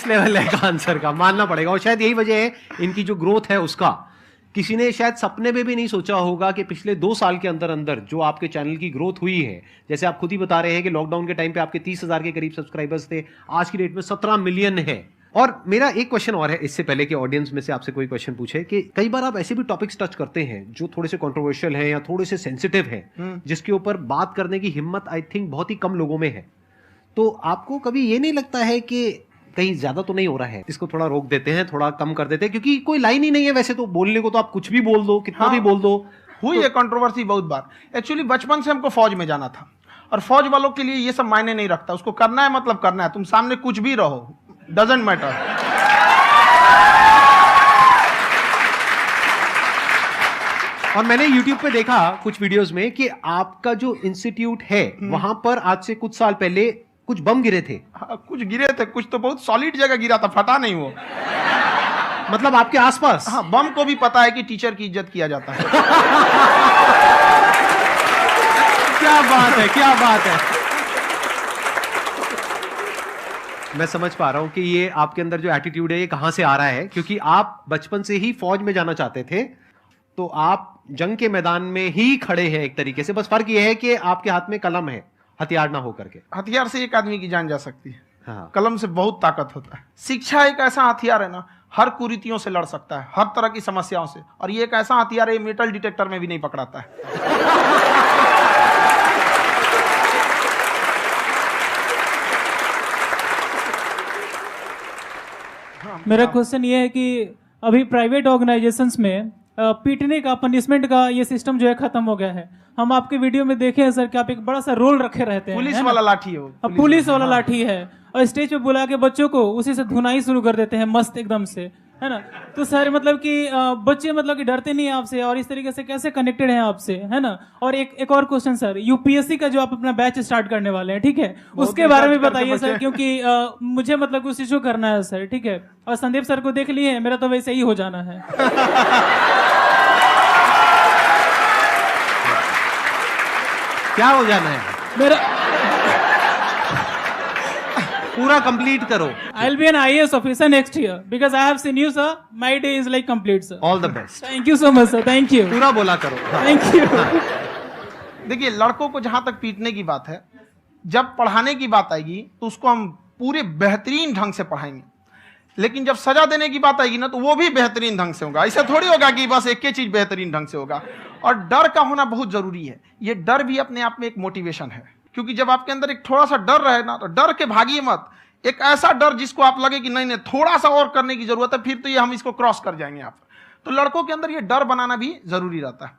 Next level है का answer का, मानना पड़ेगा। और शायद यही वजह है इनकी जो ग्रोथ है उसका। किसी ने शायद सपने में भी नहीं सोचा होगा कि पिछले 2 साल के अंदर अंदर जो आपके चैनल की ग्रोथ हुई है, जैसे आप खुद ही बता रहे हैं कि लॉकडाउन के टाइम पे आपके 30,000 के करीब सब्सक्राइबर्स थे, आज की डेट में 17 मिलियन है। और मेरा एक क्वेश्चन और है, इससे पहले कि ऑडियंस में से आपसे कोई क्वेश्चन पूछे, कि कई बार आप ऐसे भी टॉपिक्स टच करते हैं जो थोड़े से कंट्रोवर्शियल हैं या थोड़े से सेंसिटिव हैं, जिसके ऊपर बात करने की हिम्मत आई थिंक बहुत ही कम लोगों में है। तो आपको कभी ये नहीं लगता है कि कहीं ज्यादा तो नहीं हो रहा है, इसको थोड़ा रोक देते हैं, थोड़ा कम कर देते हैं, क्योंकि कोई लाइन ही नहीं है वैसे तो बोलने को, तो आप कुछ भी बोल दो, कितना भी बोल दो। हुई है कंट्रोवर्सी बहुत बार। एक्चुअली बचपन से हमको फौज में जाना था, और फौज वालों के लिए ये सब मायने नहीं रखता, उसको करना है मतलब करना है, तुम सामने कुछ भी रहो, डजंट मैटर। और मैंने YouTube पे देखा कुछ वीडियोस में कि आपका जो इंस्टीट्यूट है वहां पर आज से कुछ साल पहले कुछ बम गिरे थे। हाँ, कुछ गिरे थे, कुछ तो बहुत सॉलिड जगह गिरा था, फटा नहीं वो। मतलब आपके आसपास? हाँ, बम को भी पता है कि टीचर की इज्जत किया जाता है। क्या बात है, क्या बात है। मैं समझ पा रहा हूं कि ये आपके अंदर जो एटीट्यूड है ये कहां से आ रहा है, क्योंकि आप बचपन से ही फौज में जाना चाहते थे, तो आप जंग के मैदान में ही खड़े हैं एक तरीके से। बस फर्क ये है कि आपके हाथ में कलम है, हथियार ना हो करके। हथियार से एक आदमी की जान जा सकती है, हाँ। कलम से बहुत ताकत होता है। शिक्षा एक ऐसा हथियार है ना, हर कुरीतियों से लड़ सकता है, हर तरह की समस्याओं से। और ये एक ऐसा हथियार है, मेटल डिटेक्टर में भी नहीं पकड़ाता है। मेरा क्वेश्चन ये है कि अभी प्राइवेट ऑर्गेनाइजेशंस में पीटने का, पनिशमेंट का ये सिस्टम जो है खत्म हो गया है। हम आपके वीडियो में देखे हैं सर कि आप एक बड़ा सा रोल रखे रहते हैं, पुलिस वाला लाठी है वो, पुलिस वाला लाठी है, और स्टेज पे बुला के बच्चों को उसी से धुनाई शुरू कर देते हैं मस्त एकदम से, है ना। तो सर मतलब कि बच्चे मतलब कि डरते नहीं है आपसे, और इस तरीके से कैसे कनेक्टेड हैं आपसे, है ना। और एक और क्वेश्चन सर, यूपीएससी का जो आप अपना बैच स्टार्ट करने वाले हैं, ठीक है, उसके बारे में बताइए सर, क्योंकि मुझे मतलब कुछ इशू करना है सर, ठीक है। और संदीप सर को देख लिए, मेरा तो वैसे ही हो जाना है। क्या हो जाना है? मेरा पूरा कंप्लीट करो। I'll be an IAS officer next year because I have seen you, sir. My day is like complete, sir. All the best. Thank you so much, sir. Thank you. पूरा बोला करो। Thank you. देखिए, लड़कों को जहां तक पीटने की बात है, जब पढ़ाने की बात आएगी तो उसको हम पूरे बेहतरीन ढंग से पढ़ाएंगे, लेकिन जब सजा देने की बात आएगी ना, तो वो भी बेहतरीन ढंग से होगा। ऐसा थोड़ी होगा कि बस एक ही चीज बेहतरीन ढंग से होगा। और डर का होना बहुत जरूरी है। ये डर भी अपने आप में एक मोटिवेशन है, क्योंकि जब आपके अंदर एक थोड़ा सा डर रहे ना, तो डर के भागिए मत। एक ऐसा डर जिसको आप लगे कि नहीं नहीं थोड़ा सा और करने की जरूरत है, फिर तो ये हम इसको क्रॉस कर जाएंगे यहाँ पर। तो लड़कों के अंदर ये डर बनाना भी जरूरी रहता है।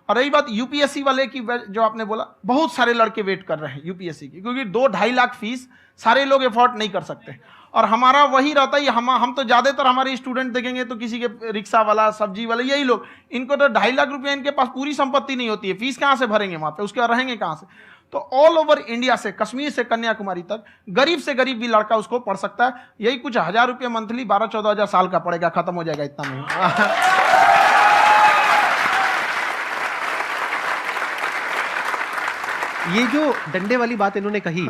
और रही बात यूपीएससी वाले की, जो आपने बोला, बहुत सारे लड़के वेट कर रहे हैं यूपीएससी की, क्योंकि 2-2.5 लाख फीस सारे लोग एफोर्ड नहीं कर सकते। और हमारा वही रहता है, हम तो ज्यादातर हमारे स्टूडेंट देखेंगे तो किसी के रिक्शा वाला, सब्जी वाला, यही लोग, इनको तो 2.5 लाख रुपया, इनके पास पूरी संपत्ति नहीं होती है, फीस कहाँ से भरेंगे वहां पे, उसके बाद रहेंगे कहाँ से। तो ऑल ओवर इंडिया से, कश्मीर से कन्याकुमारी तक, गरीब से गरीब भी लड़का उसको पढ़ सकता है। यही कुछ 1000 रुपये मंथली, 12-14 हजार साल का पड़ेगा, खत्म हो जाएगा इतना में। ये जो डंडे वाली बात इन्होंने कही,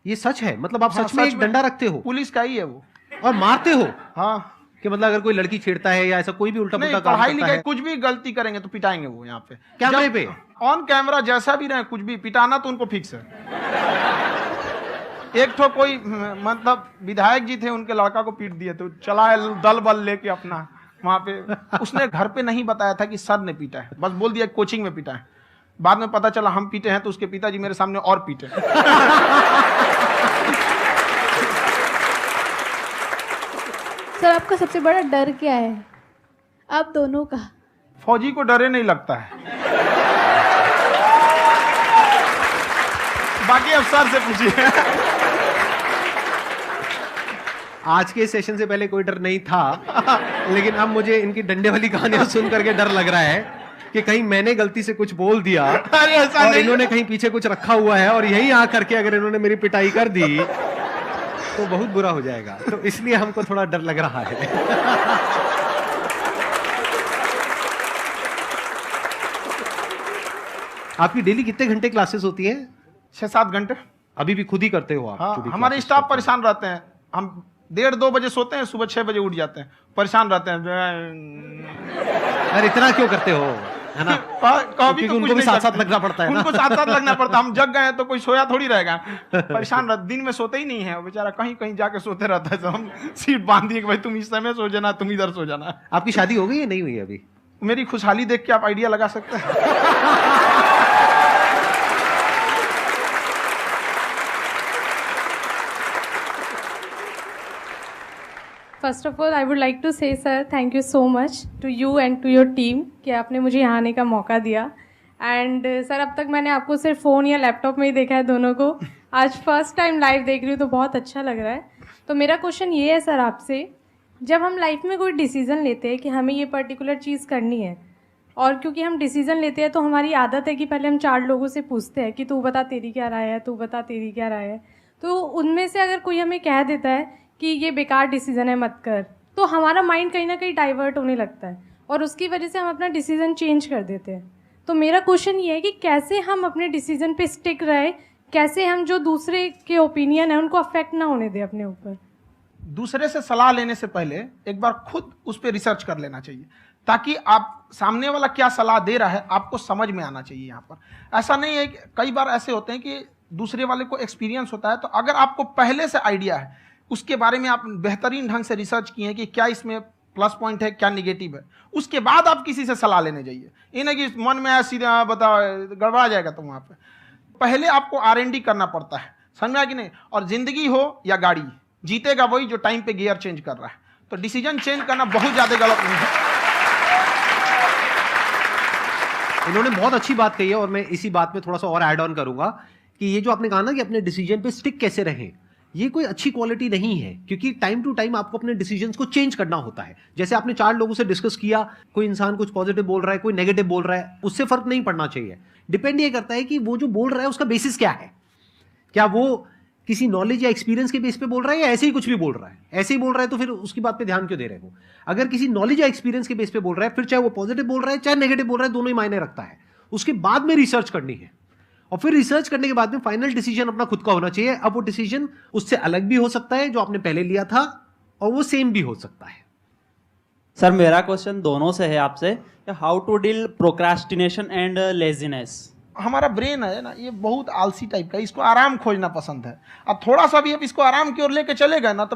ये सच है? मतलब आप सच में एक डंडा रखते हो? पुलिस का ही है वो। और मारते हो? हाँ, कि मतलब अगर कोई लड़की छेड़ता है या ऐसा कोई भी उल्टा पुल्टा काम पढ़ाई करता लिखाई है, कुछ भी गलती करेंगे तो पिटाएंगे वो यहाँ पे, कैमरे पे, ऑन कैमरा, जैसा भी रहे, कुछ भी पिटाना तो उनको फिक्स है। एक तो कोई मतलब विधायक जी थे, उनके लड़का को पीट दिए, तो चला दल बल लेके अपना वहां पे। उसने घर पे नहीं बताया था कि सर ने पीटा है, बस बोल दिया कोचिंग में पीटा है। बाद में पता चला हम पीटे हैं, तो उसके पिताजी मेरे सामने और पीटे। सर, आपका सबसे बड़ा डर क्या है, आप दोनों का? फौजी को डरे नहीं लगता है, बाकी अफसर से पूछिए। आज के सेशन से पहले कोई डर नहीं था, लेकिन अब मुझे इनकी डंडे वाली कहानियां सुन करके डर लग रहा है कि कहीं मैंने गलती से कुछ बोल दिया और इन्होंने कहीं पीछे कुछ रखा हुआ है, और यही आ करके अगर इन्होंने मेरी पिटाई कर दी तो बहुत बुरा हो जाएगा। तो इसलिए हमको थोड़ा डर लग रहा है। आपकी डेली कितने घंटे क्लासेस होती है? 6-7 घंटे। अभी भी खुद ही करते हो आप? हाँ, हमारे स्टाफ परेशान रहते हैं, हम 1:30-2 बजे सोते हैं, सुबह 6 बजे उठ जाते हैं, परेशान रहते हैं। यार इतना क्यों करते हो, है ना? कभी क्योंकि उनको भी साथ साथ लगना पड़ता है ना। उनको साथ साथ लगना पड़ता है। हम जग गए तो कोई सोया थोड़ी रहेगा, परेशान रह, दिन में सोते ही नहीं है बेचारा, कहीं कहीं जाके सोते रहता है। तो हम सीट बांध दिए कि भाई तुम इस समय सो जाना, तुम इधर सो जाना। आपकी शादी हो गई या नहीं हुई है अभी? मेरी खुशहाली देख के आप आइडिया लगा सकते हैं। First of all I would like to say sir thank you so much to you and to your team कि आपने मुझे यहाँ आने का मौका दिया। एंड सर अब तक मैंने आपको सिर्फ फ़ोन या लैपटॉप में ही देखा है दोनों को, आज फर्स्ट टाइम लाइव देख रही हूँ तो बहुत अच्छा लग रहा है। तो मेरा क्वेश्चन ये है सर आपसे, जब हम लाइफ में कोई डिसीज़न लेते हैं कि हमें ये पर्टिकुलर चीज़ करनी है, और क्योंकि हम डिसीज़न लेते हैं तो हमारी आदत है कि पहले हम 4 लोगों से पूछते हैं कि तू बता तेरी क्या राय है, तू बता तेरी क्या राय है। तो उनमें से अगर कोई हमें कह देता है कि ये बेकार डिसीज़न है मत कर, तो हमारा माइंड कहीं ना कहीं डाइवर्ट होने लगता है और उसकी वजह से हम अपना डिसीज़न चेंज कर देते हैं। तो मेरा क्वेश्चन ये है कि कैसे हम अपने डिसीज़न पे स्टिक रहे, कैसे हम जो दूसरे के ओपिनियन है उनको अफेक्ट ना होने दें अपने ऊपर। दूसरे से सलाह लेने से पहले एक बार खुद उस पर रिसर्च कर लेना चाहिए, ताकि आप सामने वाला क्या सलाह दे रहा है आपको समझ में आना चाहिए। यहाँ पर ऐसा नहीं है कि कई बार ऐसे होते हैं कि दूसरे वाले को एक्सपीरियंस होता है, तो अगर आपको पहले से आइडिया है, उसके बारे में आप बेहतरीन ढंग से रिसर्च किए हैं कि क्या इसमें प्लस पॉइंट है क्या निगेटिव है, उसके बाद आप किसी से सलाह लेने जाइए। ये नहीं कि मन में आया सीधे बताओ, गड़बड़ा जाएगा। तो वहाँ पे पहले आपको R&D करना पड़ता है, समझ में आया कि नहीं? और जिंदगी हो या गाड़ी, जीतेगा वही जो टाइम पे गियर चेंज कर रहा है। तो डिसीजन चेंज करना बहुत ज्यादा गलत नहीं है। इन्होंने बहुत अच्छी बात कही है और मैं इसी बात में थोड़ा सा और ऐड ऑन करूंगा कि ये जो आपने कहा ना कि अपने डिसीजन पे स्टिक कैसे रहें, ये कोई अच्छी क्वालिटी नहीं है, क्योंकि टाइम टू टाइम आपको अपने डिसीजंस को चेंज करना होता है। जैसे आपने 4 लोगों से डिस्कस किया, कोई इंसान कुछ पॉजिटिव बोल रहा है, कोई नेगेटिव बोल रहा है, उससे फर्क नहीं पड़ना चाहिए। डिपेंड ये करता है कि वो जो बोल रहा है उसका बेसिस क्या है, क्या वो किसी नॉलेज या एक्सपीरियंस के बेस पे बोल रहा है या ऐसे ही कुछ भी बोल रहा है। ऐसे ही बोल रहा है तो फिर उसकी बात पे ध्यान क्यों दे रहे हो? अगर किसी नॉलेज या एक्सपीरियंस के बेस पे बोल रहा है, फिर चाहे वो पॉजिटिव बोल रहा है चाहे नेगेटिव बोल रहा है, दोनों ही मायने रखता है। उसके बाद में रिसर्च करनी है और फिर रिसर्च करने के बाद में फाइनल डिसीजन अपना खुद का होना चाहिए। अब वो डिसीजन उससे अलग भी हो सकता है जो आपने पहले लिया था, और वो सेम भी हो सकता है। सर मेरा क्वेश्चन दोनों से है आपसे, how to deal procrastination and laziness. हमारा ब्रेन है ना, ये बहुत आलसी टाइप का, इसको आराम खोजना पसंद है। अब थोड़ा सा भी आप इसको आराम की ओर लेके चले गए ना तो